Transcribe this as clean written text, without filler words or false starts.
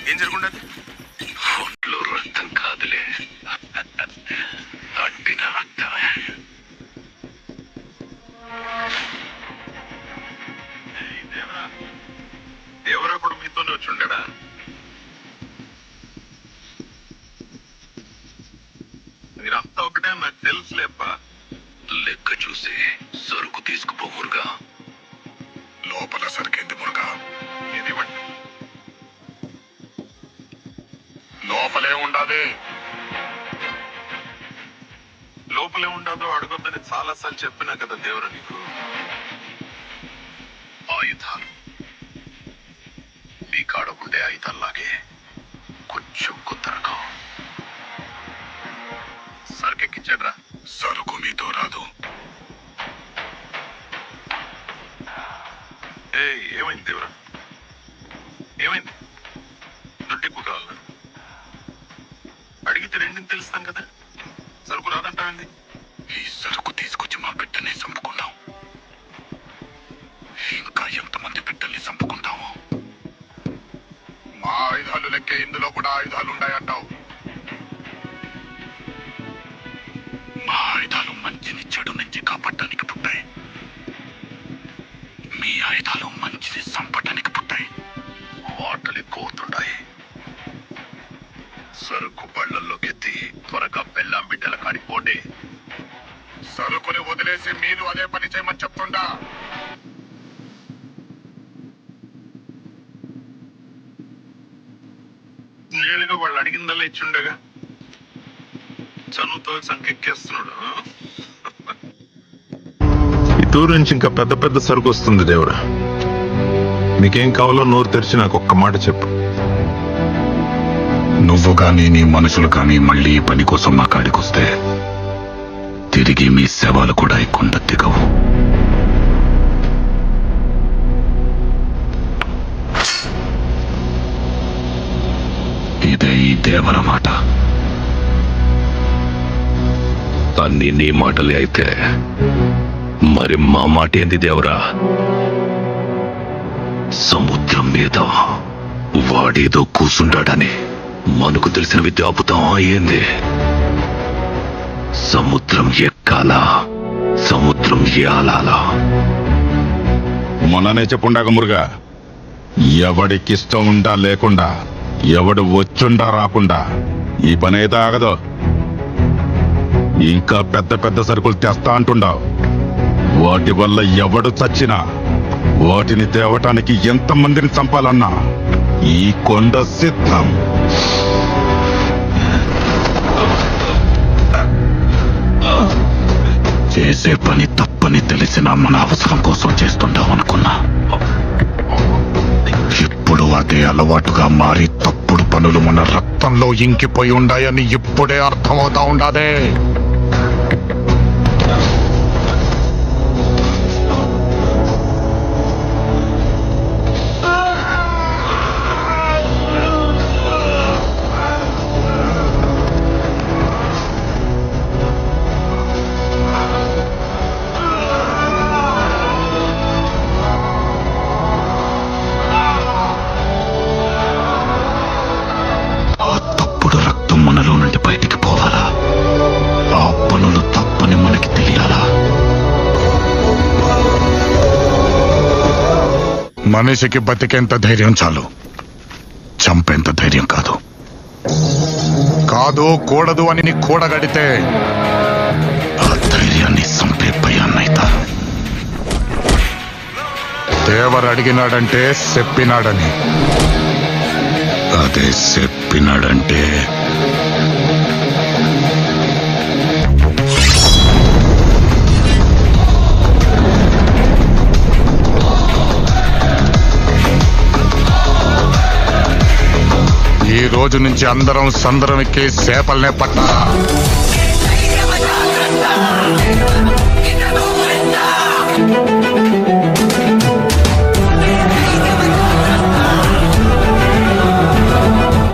ఏం జరుగుండదు? ఒంట్లో రక్తం కాదులే, అట్టిన రక్తమే. దేవరా కూడా మీతోనే వచ్చి ఉండడా? మీరంతా ఒకటే నాకు తెలుసులేప్ప. లెక్క చూసి సరుకు తీసుకుపో మురుగా. లోపల సరికింది మురుగా. ఏదివ్వండి. లోపలే ఉండాలి. లోపలే ఉండదో అడగొద్దని చాలా సార్లు చెప్పినా కదా దేవరా నీకు. ఆయుధాలు మీ కాడ ఉండే ఆయుధాల్లాగే కొంచెం కొత్త రకం. సరుకెక్కించడ్రా. సరుకు మీతో రాదు. ఏమైంది దేవరా? ఏమైంది? దుడ్డిప్పు కావాలా? అడిగితే రెండింటి తెలుస్తాం కదా. సరుకు రాదంటావింది. ఈ సరుకు తీసుకొచ్చి మా బిడ్డని చంపుకున్నాం. ఇంకా ఎంతమంది బిడ్డల్ని చంపుకుంటాము? మా ఆయుధాలు లెక్కే ఇందులో కూడా ఆయుధాలు ఉన్నాయంటావు. మా ఆయుధాలు మంచిని చెడు నుంచి కాపాడటానికి పుట్టాయి. మీ ఆయుధాలు మంచిని చంపటానికి పుట్టాయి. వాటలు ఎక్కువ అవుతుంటాయి. సరుకు బళ్ళల్లోకి ఎత్తి త్వరగా బెల్లం బిడ్డల కాడిపోండి. సరుకుని వదిలేసి మీరు అదే పని చేయమని చెప్తుండా. నేరుగా వాళ్ళు అడిగిందల్లా ఇచ్చుండగా చనువుతో సంకెక్కేస్తున్నాడు. ఈ తూరు నుంచి ఇంకా పెద్ద పెద్ద సరుకు వస్తుంది దేవుడా. నీకేం కావాలో నోరు తెరిచి నాకు ఒక్క మాట చెప్పు. నువ్వు కానీ నీ మనుషులు కానీ మళ్ళీ ఈ పని కోసం మా కాడికొస్తే తిరిగి మీ శవాలు కూడా ఈ కొండ దిగవు. ఇదే ఈ దేవర మాట. అన్ని నీ మాటలే అయితే మరి మా మాట ఏంది దేవరా? సముద్రం మీద వాడేదో కూసుండాడని మనకు తెలిసిన విద్య ఆపుతాం ఏంది? సముద్రం ఎక్కాలా, సముద్రం ఏలాలా? మొన్ననే చెప్పుండాక మురుగా, ఎవడికిష్టం ఉండా లేకుండా, ఎవడు వచ్చుండా రాకుండా ఈ పని అయితే ఆగదు. ఇంకా పెద్ద పెద్ద సరుకులు తెస్తా అంటుండావు. వాటి వల్ల ఎవడు చచ్చినా వాటిని తేవటానికి ఎంతమందిని చంపాలన్నా ఈ కొండ సిద్ధం. చేసే పని తప్పని తెలిసిన మన అవసరం కోసం చేస్తుంటాం అనుకున్నా. ఇప్పుడు అదే అలవాటుగా మారి తప్పుడు పనులు మన రక్తంలో ఇంకిపోయి ఉండాయని ఇప్పుడే అర్థమవుతా ఉండాదే. మనలో నుండి బయటికి పోవాలా? ఆ పనులు తప్పని మనకి తెలియాలా? మనిషికి బతికేంత ధైర్యం చాలు, చంపేంత ధైర్యం కాదు. కాదు కూడదు అని నీ కూడగడితే ఆ ధైర్యాన్ని చంపే భయాన్నైతా. దేవరు అడిగినాడంటే చెప్పినాడని. అదే చెప్పినాడంటే ఈ రోజు నుంచి అందరం సందరం ఎక్కి చేపల్నే పట్టాలా